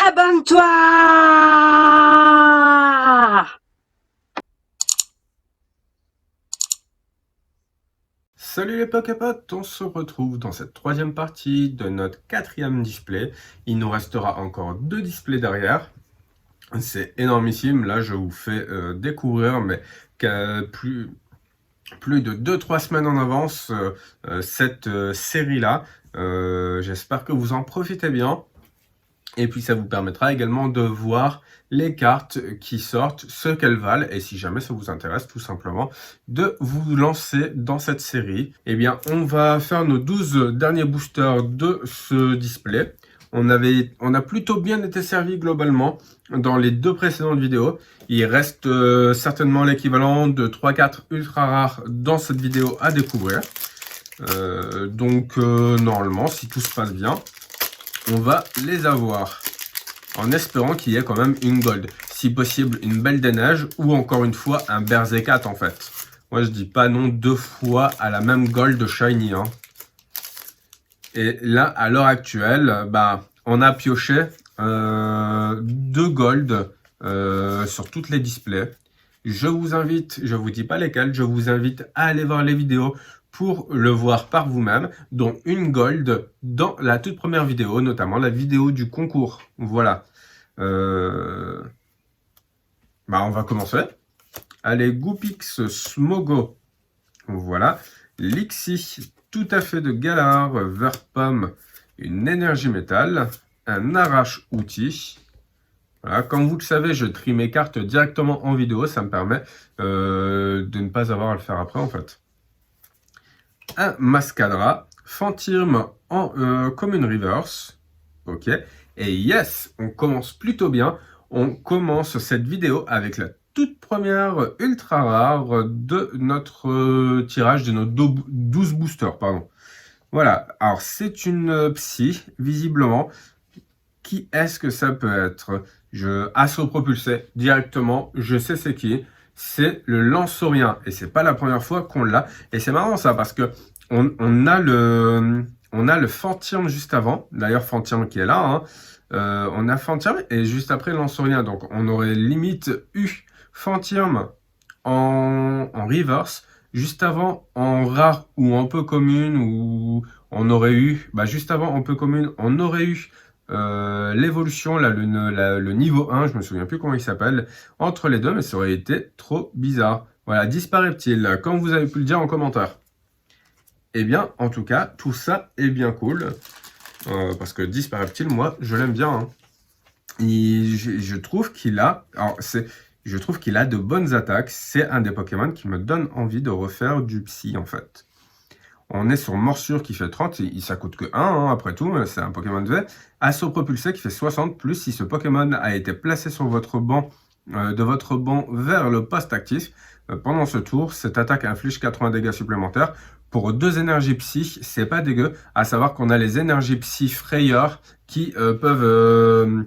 Abonne-toi! Salut les Poképotes, on se retrouve dans cette troisième partie de notre quatrième display. Il nous restera encore 2 displays derrière. C'est énormissime, là je vous fais découvrir, mais plus de 2-3 semaines en avance, cette série-là. J'espère que vous en profitez bien. Et puis ça vous permettra également de voir les cartes qui sortent, ce qu'elles valent, et si jamais ça vous intéresse, tout simplement, de vous lancer dans cette série. Eh bien, on va faire nos 12 derniers boosters de ce display. On a plutôt bien été servi globalement dans les 2 précédentes vidéos. Il reste certainement l'équivalent de 3-4 ultra rares dans cette vidéo à découvrir. Normalement, si tout se passe bien, on va les avoir, en espérant qu'il y ait quand même une gold, si possible une belle des neiges, ou encore une fois un Berserkat en fait. Moi je dis pas non 2 fois à la même gold shiny, hein. Et là à l'heure actuelle, on a pioché 2 gold sur toutes les displays. Je vous invite, je vous dis pas lesquels, je vous invite à aller voir les vidéos pour le voir par vous-même, dont une gold dans la toute première vidéo, notamment la vidéo du concours. Voilà. On va commencer. Allez, Goopix, Smogo. Voilà. Lixie, tout à fait de Galar, Verpom, une énergie métal, un arrache-outil. Voilà, comme vous le savez, je trie mes cartes directement en vidéo, ça me permet de ne pas avoir à le faire après en fait. Un Mascadra, Fantirm en Common Reverse, ok, et yes, on commence plutôt bien, on commence cette vidéo avec la toute première ultra rare de notre tirage de nos 12 boosters, pardon. Voilà, alors c'est une psy, visiblement. Qui est-ce que ça peut être? Assaut propulsé, directement, je sais c'est qui. C'est le Lanceaurien, et c'est pas la première fois qu'on l'a. Et c'est marrant ça, parce que on a le Fantirm juste avant. D'ailleurs, Fantirm qui est là, hein. On a Fantirm, et juste après Lanceaurien. Donc, on aurait limite eu Fantirm en reverse, juste avant en rare ou en peu commune, ou on aurait eu, juste avant en peu commune, on aurait eu l'évolution, là, le niveau 1, je me souviens plus comment il s'appelle, entre les deux, mais ça aurait été trop bizarre. Voilà, disparaît-il, comme vous avez pu le dire en commentaire. Eh bien, en tout cas, tout ça est bien cool, parce que disparaît-il, moi, je l'aime bien, hein. Je trouve qu'il a, je trouve qu'il a de bonnes attaques. C'est un des Pokémon qui me donne envie de refaire du Psy, en fait. On est sur Morsure qui fait 30, ça coûte que 1, hein, après tout, c'est un Pokémon de V. Assaut propulsé qui fait 60, plus si ce Pokémon a été placé sur votre banc, de votre banc vers le poste actif. Pendant ce tour, cette attaque inflige 80 dégâts supplémentaires. Pour 2 énergies psy, c'est pas dégueu. À savoir qu'on a les énergies psy frayeurs qui peuvent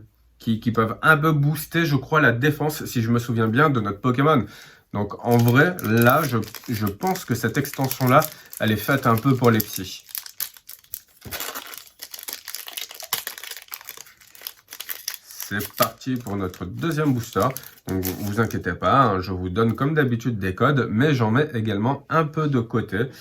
un peu booster, je crois, la défense, si je me souviens bien, de notre Pokémon. Donc en vrai, là, je pense que cette extension-là, elle est faite un peu pour les psys. C'est parti pour notre deuxième booster. Donc vous inquiétez pas, hein, je vous donne comme d'habitude des codes, mais j'en mets également un peu de côté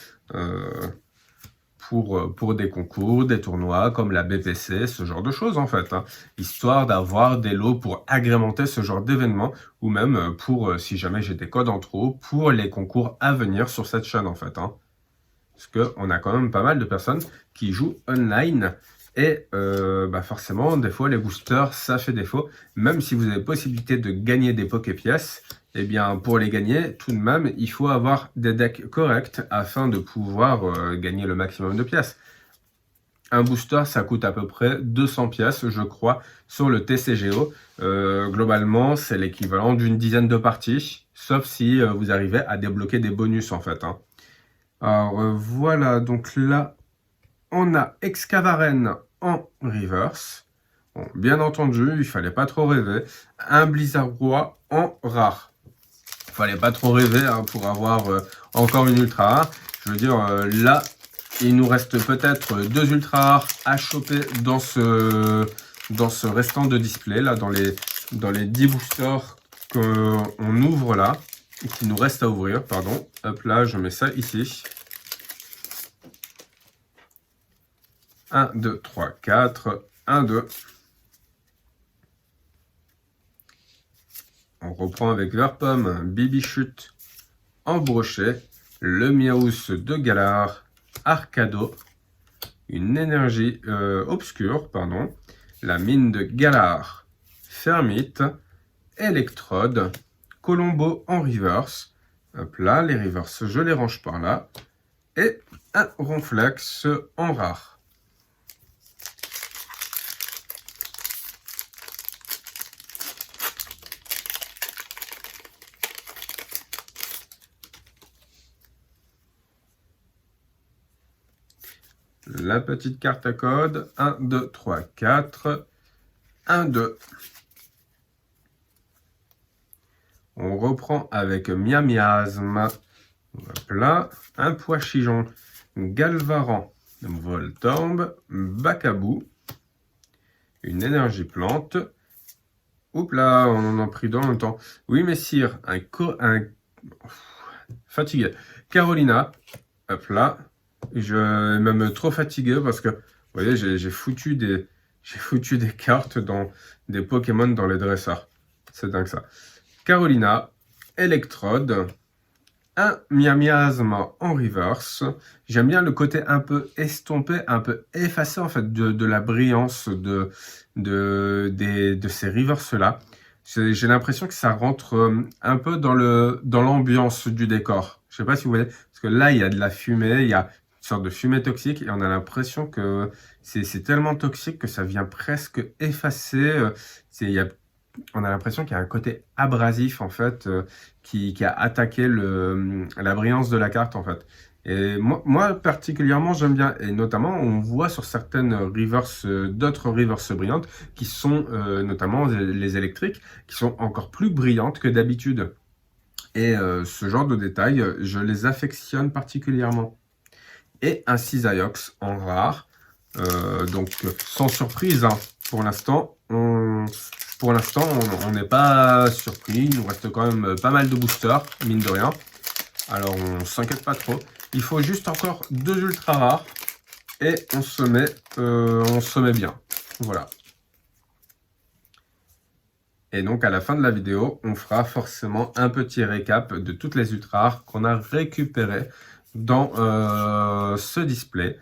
pour des concours, des tournois comme la BPC, ce genre de choses en fait, hein, histoire d'avoir des lots pour agrémenter ce genre d'événements, ou même pour, si jamais j'ai des codes en trop, pour les concours à venir sur cette chaîne en fait, hein. Parce qu'on a quand même pas mal de personnes qui jouent online, et forcément, des fois, les boosters, ça fait défaut. Même si vous avez possibilité de gagner des Poképièces, eh bien, pour les gagner, tout de même, il faut avoir des decks corrects afin de pouvoir gagner le maximum de pièces. Un booster, ça coûte à peu près 200 pièces, je crois, sur le TCGO. Globalement, c'est l'équivalent d'une dizaine de parties, sauf si vous arrivez à débloquer des bonus, en fait, hein. Alors, voilà, donc là, on a Excavaren en reverse. Bon, bien entendu, il fallait pas trop rêver. Un Blizzard Roi en rare. Il fallait pas trop rêver, hein, pour avoir encore une ultra rare. Je veux dire, là, il nous reste peut-être 2 ultra rares à choper dans ce dans ce restant de display, là, dans les 10 boosters qu'on ouvre là, et qui nous reste à ouvrir, pardon. Hop là, je mets ça ici. 1, 2, 3, 4, 1, 2. On reprend avec Verpomme, Bibichute en brochet, le Miaus de Galar, Arcado, une énergie obscure, pardon, la mine de Galar, Fermite, Electrode, Colombo en reverse. Hop là, les reverse, je les range par là. Et un Ronflex en rare. La petite carte à code, 1, 2, 3, 4, 1, 2. On reprend avec Miasme, hop là, un Poichigeon, Galvaran, Voltorb, Bacabou, une énergie plante. Oups là, on en a pris dans le temps. Oui, messire, fatigué. Carolina, hop là. Je suis même trop fatigué parce que, vous voyez, j'ai foutu des cartes dans des Pokémon dans les dresseurs. C'est dingue ça. Carolina, Electrode, un Miasme en reverse. J'aime bien le côté un peu estompé, un peu effacé en fait de la brillance de ces reverse là. J'ai l'impression que ça rentre un peu dans l'ambiance du décor. Je sais pas si vous voyez, parce que là il y a de la fumée, il y a sorte de fumée toxique et on a l'impression que c'est tellement toxique que ça vient presque effacer. On a l'impression qu'il y a un côté abrasif en fait qui a attaqué la brillance de la carte en fait. Et moi particulièrement j'aime bien, et notamment on voit sur certaines reverse, d'autres reverse brillantes qui sont notamment les électriques qui sont encore plus brillantes que d'habitude. Et ce genre de détails, je les affectionne particulièrement. Et un Cisaiox en rare. Donc sans surprise, hein. Pour l'instant, on n'est pas surpris. Il nous reste quand même pas mal de boosters, mine de rien. Alors on s'inquiète pas trop. Il faut juste encore 2 ultra rares et on se met bien. Voilà. Et donc à la fin de la vidéo, on fera forcément un petit récap de toutes les ultra rares qu'on a récupérées dans ce display.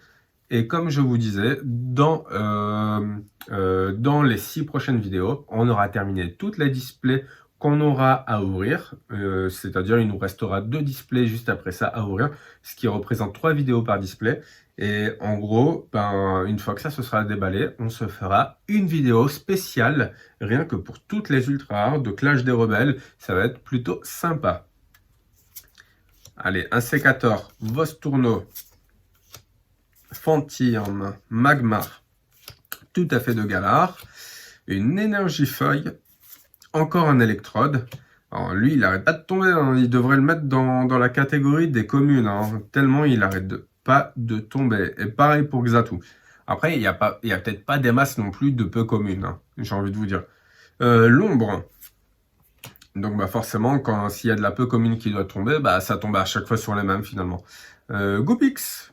Et comme je vous disais, dans les 6 prochaines vidéos, on aura terminé toutes les displays qu'on aura à ouvrir. C'est-à-dire il nous restera 2 displays juste après ça à ouvrir, ce qui représente 3 vidéos par display. Et en gros, une fois que ça se sera déballé, on se fera une vidéo spéciale, rien que pour toutes les ultra rares de Clash des Rebelles. Ça va être plutôt sympa. Allez, un C14, Vostourno, Fantirm, Magmar, tout à fait de Galar, une énergie feuille, encore un électrode. Alors lui, il arrête pas de tomber, hein. Il devrait le mettre dans la catégorie des communes, hein, tellement il arrête pas de tomber. Et pareil pour Xatu. Après, il y a peut-être pas des masses non plus de peu communes, hein, j'ai envie de vous dire. L'ombre. Donc forcément, s'il y a de la peu commune qui doit tomber, ça tombe à chaque fois sur les mêmes finalement. Goopix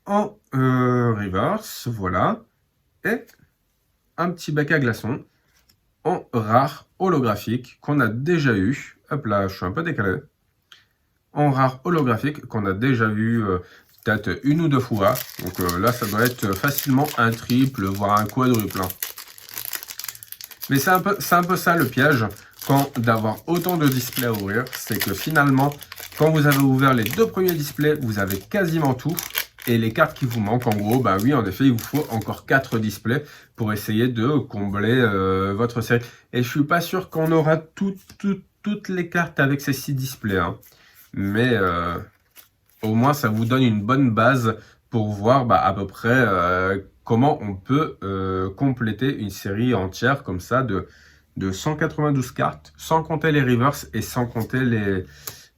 en reverse, voilà. Et un petit bec à glaçons en rare holographique qu'on a déjà eu. Hop là, je suis un peu décalé. En rare holographique qu'on a déjà vu peut-être 1 ou 2 fois. Donc là, ça doit être facilement un triple, voire un quadruple. Hein. Mais c'est un peu ça le piège d'avoir autant de displays à ouvrir. C'est que finalement, quand vous avez ouvert les 2 premiers displays, vous avez quasiment tout. Et les cartes qui vous manquent, en gros, oui, en effet, il vous faut encore 4 displays pour essayer de combler votre série. Et je suis pas sûr qu'on aura toutes les cartes avec ces 6 displays. Hein. Mais au moins, ça vous donne une bonne base pour voir à peu près comment on peut compléter une série entière comme ça de 192 cartes, sans compter les reverse et sans compter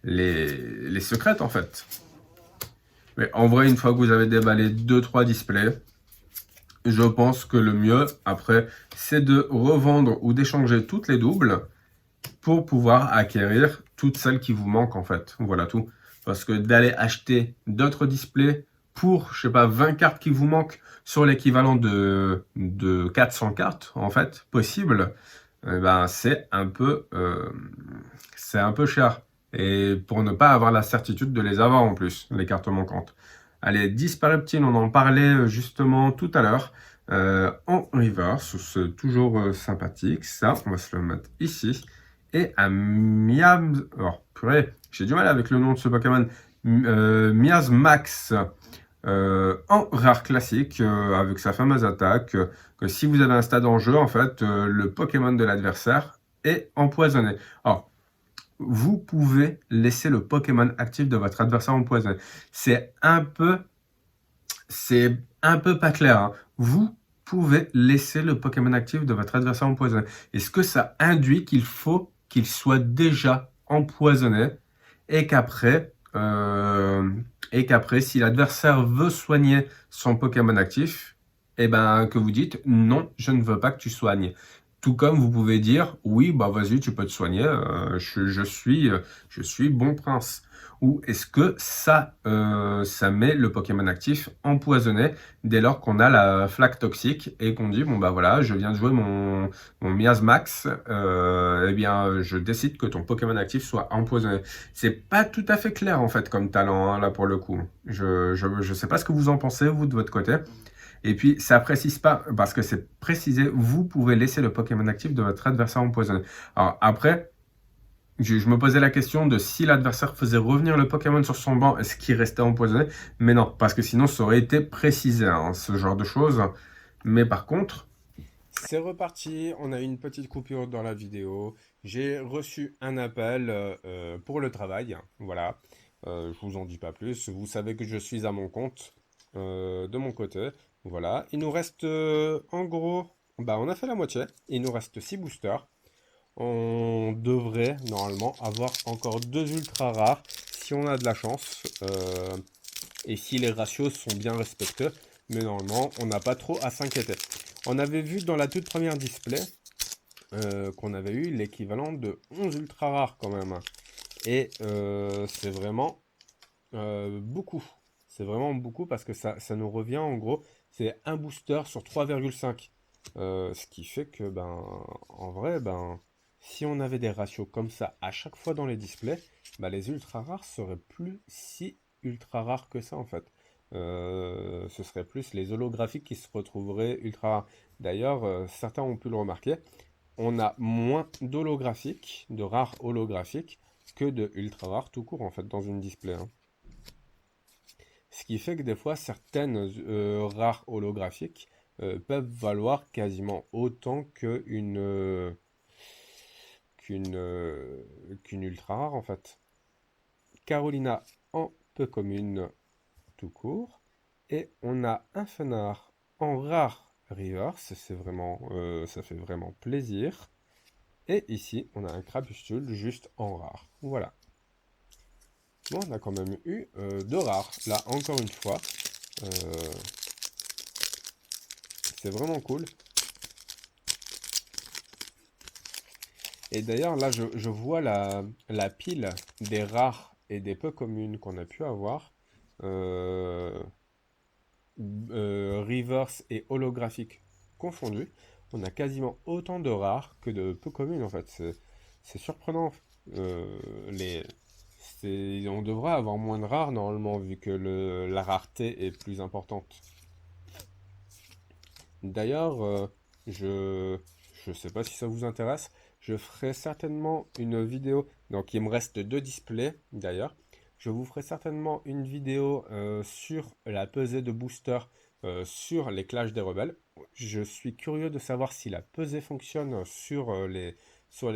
les secrètes en fait. Mais en vrai, une fois que vous avez déballé 2-3 displays, je pense que le mieux, après, c'est de revendre ou d'échanger toutes les doubles pour pouvoir acquérir toutes celles qui vous manquent, en fait. Voilà tout. Parce que d'aller acheter d'autres displays pour, je sais pas, 20 cartes qui vous manquent sur l'équivalent de 400 cartes, en fait, possible, eh ben, c'est un peu cher. Et pour ne pas avoir la certitude de les avoir en plus, les cartes manquantes. Allez, Dispareptile, on en parlait justement tout à l'heure. En reverse, c'est toujours sympathique. Ça, on va se le mettre ici. Et un Miam... Oh, purée, j'ai du mal avec le nom de ce Pokémon. Miasmax en rare classique, avec sa fameuse attaque. Que si vous avez un stade en jeu, en fait, le Pokémon de l'adversaire est empoisonné. Alors, vous pouvez laisser le Pokémon actif de votre adversaire empoisonné. C'est un peu pas clair, hein. Vous pouvez laisser le Pokémon actif de votre adversaire empoisonné. Est-ce que ça induit qu'il faut qu'il soit déjà empoisonné et qu'après, si l'adversaire veut soigner son Pokémon actif, eh ben, que vous dites non, je ne veux pas que tu soignes. Tout comme vous pouvez dire oui, bah vas-y, tu peux te soigner, je suis bon prince. Ou est-ce que ça met le Pokémon actif empoisonné dès lors qu'on a la flaque toxique et qu'on dit bon bah voilà, je viens de jouer mon Miasmax, eh bien je décide que ton Pokémon actif soit empoisonné. C'est pas tout à fait clair en fait comme talent, hein, là pour le coup. Je sais pas ce que vous en pensez vous de votre côté. Et puis, ça précise pas, parce que c'est précisé, vous pouvez laisser le Pokémon actif de votre adversaire empoisonné. Alors après, je me posais la question de si l'adversaire faisait revenir le Pokémon sur son banc, est-ce qu'il restait empoisonné? Mais non, parce que sinon, ça aurait été précisé, hein, ce genre de choses. Mais par contre, c'est reparti, on a eu une petite coupure dans la vidéo. J'ai reçu un appel pour le travail, voilà. Je vous en dis pas plus, vous savez que je suis à mon compte de mon côté. Voilà, il nous reste en gros, bah on a fait la moitié, il nous reste 6 boosters. On devrait normalement avoir encore 2 ultra rares si on a de la chance et si les ratios sont bien respectés. Mais normalement, on n'a pas trop à s'inquiéter. On avait vu dans la toute première display qu'on avait eu l'équivalent de 11 ultra rares quand même. Et c'est vraiment beaucoup. C'est vraiment beaucoup parce que ça nous revient en gros, c'est un booster sur 3,5. Ce qui fait que, ben, en vrai, ben, si on avait des ratios comme ça à chaque fois dans les displays, ben, les ultra rares seraient plus si ultra rares que ça en fait. Ce serait plus les holographiques qui se retrouveraient ultra rares. D'ailleurs, certains ont pu le remarquer, on a moins d'holographiques, de rares holographiques, que de ultra rares tout court en fait dans une display, hein. Ce qui fait que des fois, certaines rares holographiques peuvent valoir quasiment autant qu'une ultra rare en fait. Carolina en peu commune tout court. Et on a un Fenard en rare reverse, ça fait vraiment plaisir. Et ici, on a un Crapuscule juste en rare. Voilà. Bon, on a quand même eu 2 rares. Là, encore une fois, c'est vraiment cool. Et d'ailleurs, là, je vois la pile des rares et des peu communes qu'on a pu avoir. Reverse et holographique confondus. On a quasiment autant de rares que de peu communes, en fait. C'est surprenant. On devrait avoir moins de rares, normalement, vu que la rareté est plus importante. D'ailleurs, je ne sais pas si ça vous intéresse, je ferai certainement une vidéo, donc il me reste 2 displays d'ailleurs, je vous ferai certainement une vidéo sur la pesée de booster sur les Clash des Rebelles. Je suis curieux de savoir si la pesée fonctionne sur les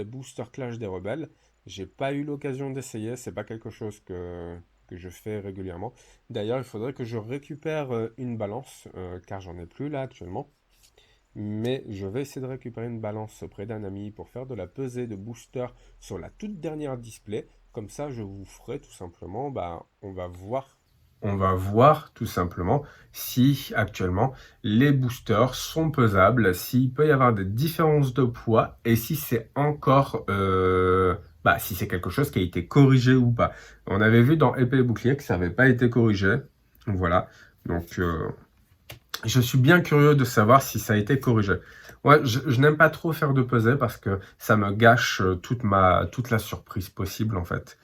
boosters Clash des Rebelles. J'ai pas eu l'occasion d'essayer, c'est pas quelque chose que je fais régulièrement. D'ailleurs, il faudrait que je récupère une balance, car j'en ai plus là actuellement. Mais je vais essayer de récupérer une balance auprès d'un ami pour faire de la pesée de booster sur la toute dernière display. Comme ça, je vous ferai tout simplement, bah, on va voir on va voir tout simplement si actuellement les boosters sont pesables, s'il peut y avoir des différences de poids et si c'est encore si c'est quelque chose qui a été corrigé ou pas. On avait vu dans épée et bouclier que ça n'avait pas été corrigé. Voilà. Donc je suis bien curieux de savoir si ça a été corrigé. Ouais, je n'aime pas trop faire de pesée parce que ça me gâche toute la surprise possible en fait.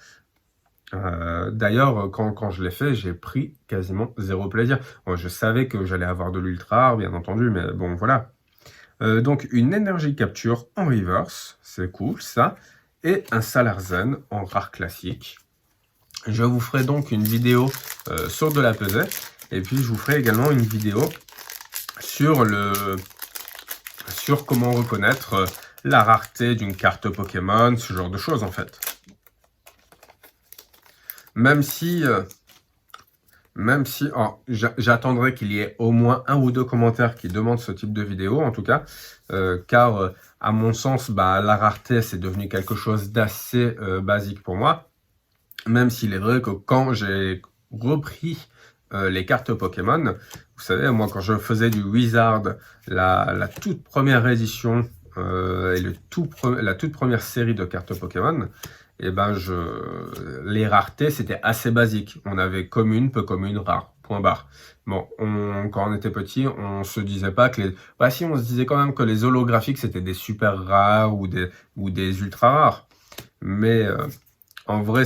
D'ailleurs, quand je l'ai fait, j'ai pris quasiment zéro plaisir. Bon, je savais que j'allais avoir de l'ultra rare, bien entendu, mais bon, voilà. Donc, une énergie capture en reverse, c'est cool, ça. Et un Salarzen en rare classique. Je vous ferai donc une vidéo sur de la pesée. Et puis, je vous ferai également une vidéo sur comment reconnaître la rareté d'une carte Pokémon, ce genre de choses, en fait. Même si j'attendrai qu'il y ait au moins un ou deux commentaires qui demandent ce type de vidéo, en tout cas, car à mon sens, la rareté, c'est devenu quelque chose d'assez basique pour moi. Même s'il est vrai que quand j'ai repris les cartes Pokémon, vous savez, moi quand je faisais du Wizard, la toute première édition et la toute première série de cartes Pokémon, et les raretés c'était assez basique. On avait commune, peu commune, rare. Point barre. Bon, quand on était petit, on se disait pas que les... si, on se disait quand même que les holographiques c'était des super rares ou des ultra rares. Mais en vrai,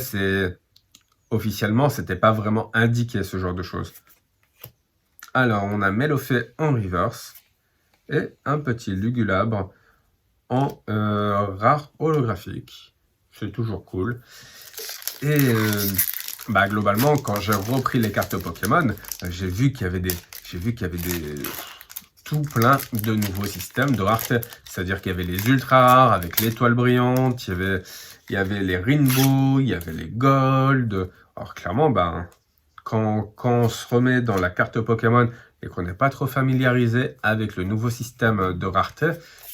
officiellement, c'était pas vraiment indiqué ce genre de choses. Alors, on a Melofée en reverse et un petit Lugulabre en rare holographique. C'est toujours cool. Et globalement, quand j'ai repris les cartes Pokémon, j'ai vu qu'il y avait tout plein de nouveaux systèmes de rareté. C'est-à-dire qu'il y avait les ultra rares avec l'étoile brillante, il y avait les rainbow, il y avait les gold. Alors clairement, quand on se remet dans la carte Pokémon et qu'on n'est pas trop familiarisé avec le nouveau système de rareté,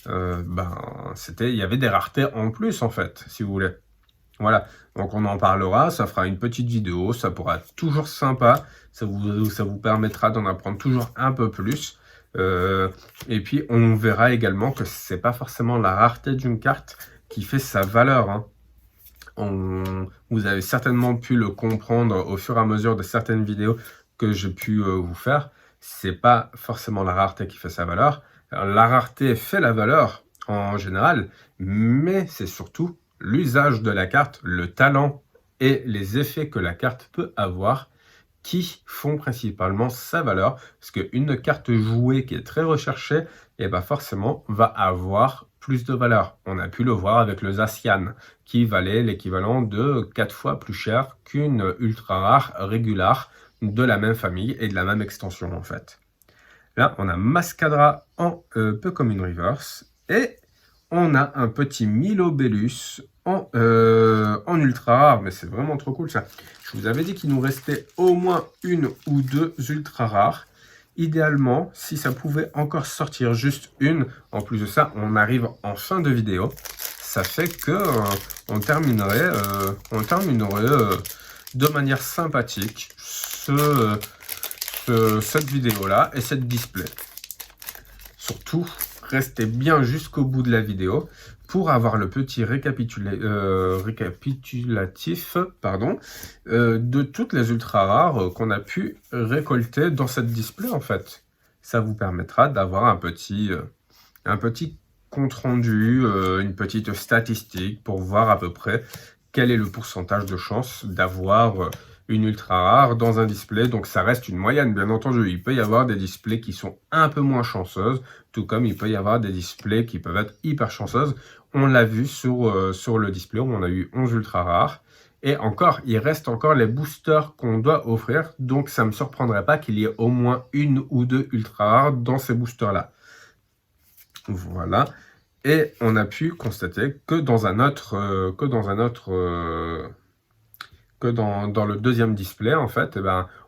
il y avait des raretés en plus en fait, si vous voulez. Voilà, donc on en parlera, ça fera une petite vidéo, ça pourra être toujours sympa, ça vous permettra d'en apprendre toujours un peu plus. Et puis on verra également que c'est pas forcément la rareté d'une carte qui fait sa valeur, hein. Vous avez certainement pu le comprendre au fur et à mesure de certaines vidéos que j'ai pu vous faire. C'est pas forcément la rareté qui fait sa valeur. Alors, la rareté fait la valeur en général, mais c'est surtout l'usage de la carte, le talent et les effets que la carte peut avoir qui font principalement sa valeur. Parce qu'une carte jouée qui est très recherchée, forcément va avoir plus de valeur. On a pu le voir avec le Zacian, qui valait l'équivalent de 4 fois plus cher qu'une ultra rare régulière de la même famille et de la même extension en fait. Là, on a Mascadra en peu comme une reverse et on a un petit Milobellus en ultra rare, mais c'est vraiment trop cool ça. Je vous avais dit qu'il nous restait au moins une ou deux ultra rares. Idéalement, si ça pouvait encore sortir juste une, en plus de ça, on arrive en fin de vidéo. Ça fait que on terminerait de manière sympathique cette vidéo-là et cette display. Surtout, restez bien jusqu'au bout de la vidéo pour avoir le petit récapitulatif de toutes les ultra rares qu'on a pu récolter dans cette display en fait. Ça vous permettra d'avoir un petit compte rendu, une petite statistique pour voir à peu près quel est le pourcentage de chance d'avoir une ultra rare dans un display. Donc ça reste une moyenne bien entendu. Il peut y avoir des displays qui sont un peu moins chanceuses, tout comme il peut y avoir des displays qui peuvent être hyper chanceuses. On l'a vu sur le display où on a eu 11 ultra rares. Et encore, il reste encore les boosters qu'on doit offrir. Donc ça ne me surprendrait pas qu'il y ait au moins une ou deux ultra rares dans ces boosters-là. Voilà. Et on a pu constater que dans le deuxième display, en fait,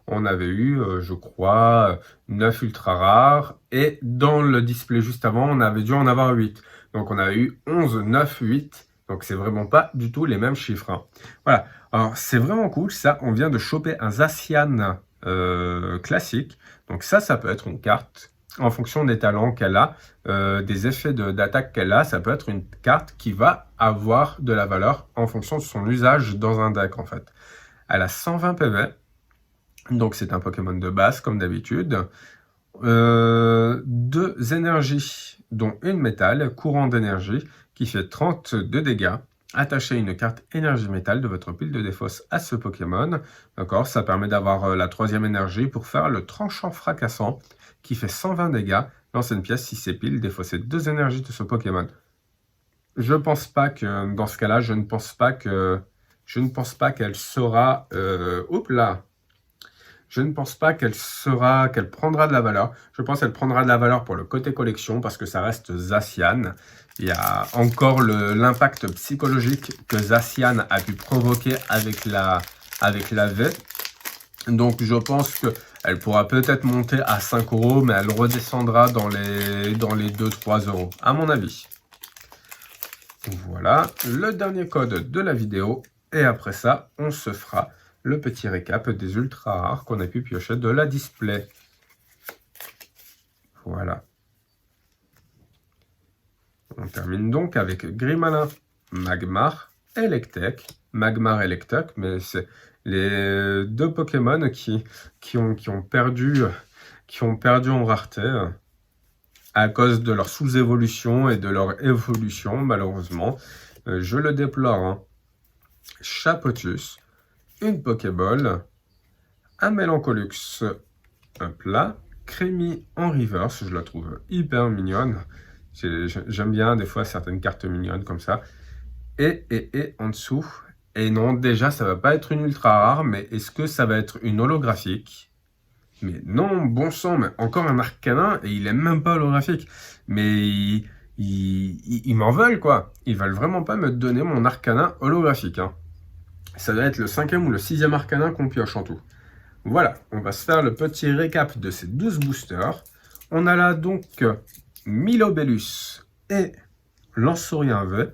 on avait eu, je crois, 9 ultra rares. Et dans le display juste avant, on avait dû en avoir 8. Donc, on a eu 11, 9, 8. Donc, c'est vraiment pas du tout les mêmes chiffres, hein. Voilà. Alors, c'est vraiment cool, ça. On vient de choper un Zacian classique. Donc ça peut être une carte, en fonction des talents qu'elle a, des effets d'attaque qu'elle a, ça peut être une carte qui va avoir de la valeur en fonction de son usage dans un deck en fait. Elle a 120 PV, donc c'est un Pokémon de base comme d'habitude. 2 énergies, dont une métal, courant d'énergie, qui fait 30 de dégâts. Attachez une carte énergie métal de votre pile de défausse à ce Pokémon. D'accord, ça permet d'avoir la 3e énergie pour faire le tranchant fracassant, qui fait 120 dégâts. Lancez une pièce si c'est pile, défaussez 2 énergies de ce Pokémon. Je pense pas que, dans ce cas-là, je ne pense pas qu'elle sera... oups là. Je ne pense pas qu'elle prendra de la valeur. Je pense qu'elle prendra de la valeur pour le côté collection parce que ça reste Zacian. Il y a encore l'impact psychologique que Zacian a pu provoquer avec la V. Donc je pense qu'elle pourra peut-être monter à 5 €, mais elle redescendra dans les 2-3 € à mon avis. Voilà le dernier code de la vidéo. Et après ça, on se fera le petit récap des ultra rares qu'on a pu piocher de la display. Voilà. On termine donc avec Grimalin, Magmar, Electek. Magmar, Electek, mais c'est les 2 Pokémon qui ont perdu en rareté à cause de leur sous-évolution et de leur évolution, malheureusement. Je le déplore. Hein. Chapotus, une Pokéball, un Mélancolux plat, Crémy en reverse, je la trouve hyper mignonne. J'aime bien des fois certaines cartes mignonnes comme ça. Et en dessous, et non, déjà ça va pas être une ultra rare, mais est-ce que ça va être une holographique? Mais non, bon sang, mais encore un Arcanin, et il est même pas holographique. Mais ils m'en veulent, quoi. Ils veulent vraiment pas me donner mon Arcanin holographique. Hein. Ça doit être le 5e ou le 6e Arcanin qu'on pioche en tout. Voilà, on va se faire le petit récap de ces 12 boosters. On a là donc Milobellus et Lanceurien V.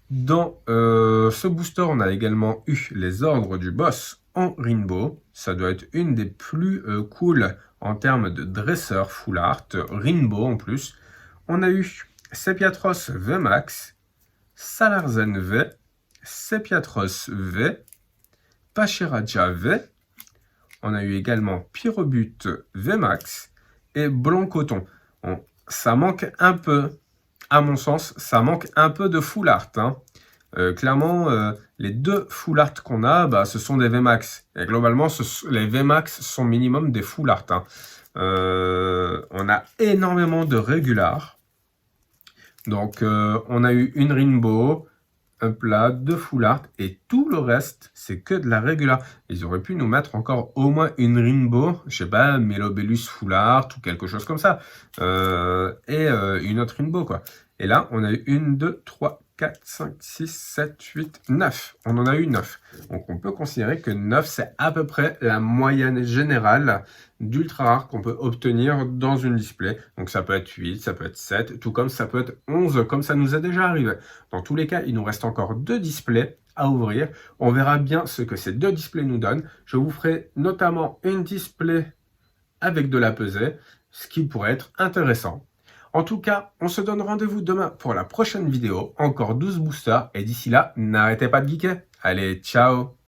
Dans ce booster, on a également eu les ordres du boss en Rainbow. Ça doit être une des plus cool en termes de dresseur full art. Rainbow en plus. On a eu Sepiatros V Max, Salarzen V, Sepiatros V, Pachiraja V. On a eu également Pyrobut V Max et Blancoton. Bon, ça manque un peu, à mon sens, ça manque un peu de full art. Hein. Clairement, les 2 full art qu'on a, ce sont des VMAX. Et globalement, les VMAX sont minimum des full art. Hein. On a énormément de regular. Donc, on a eu une Rainbow, un plat, 2 full art, et tout le reste, c'est que de la regular. Ils auraient pu nous mettre encore au moins une Rainbow, je sais pas, Melobellus full art, ou quelque chose comme ça. Et une autre Rainbow, quoi. Et là, on a eu 1, 2, 3, 4, 5, 6, 7, 8, 9. On en a eu 9. Donc, on peut considérer que 9, c'est à peu près la moyenne générale d'ultra rare qu'on peut obtenir dans une display. Donc, ça peut être 8, ça peut être 7, tout comme ça peut être 11, comme ça nous est déjà arrivé. Dans tous les cas, il nous reste encore 2 displays à ouvrir. On verra bien ce que ces 2 displays nous donnent. Je vous ferai notamment une display avec de la pesée, ce qui pourrait être intéressant. En tout cas, on se donne rendez-vous demain pour la prochaine vidéo. Encore 12 boosters. Et d'ici là, n'arrêtez pas de geeker. Allez, ciao!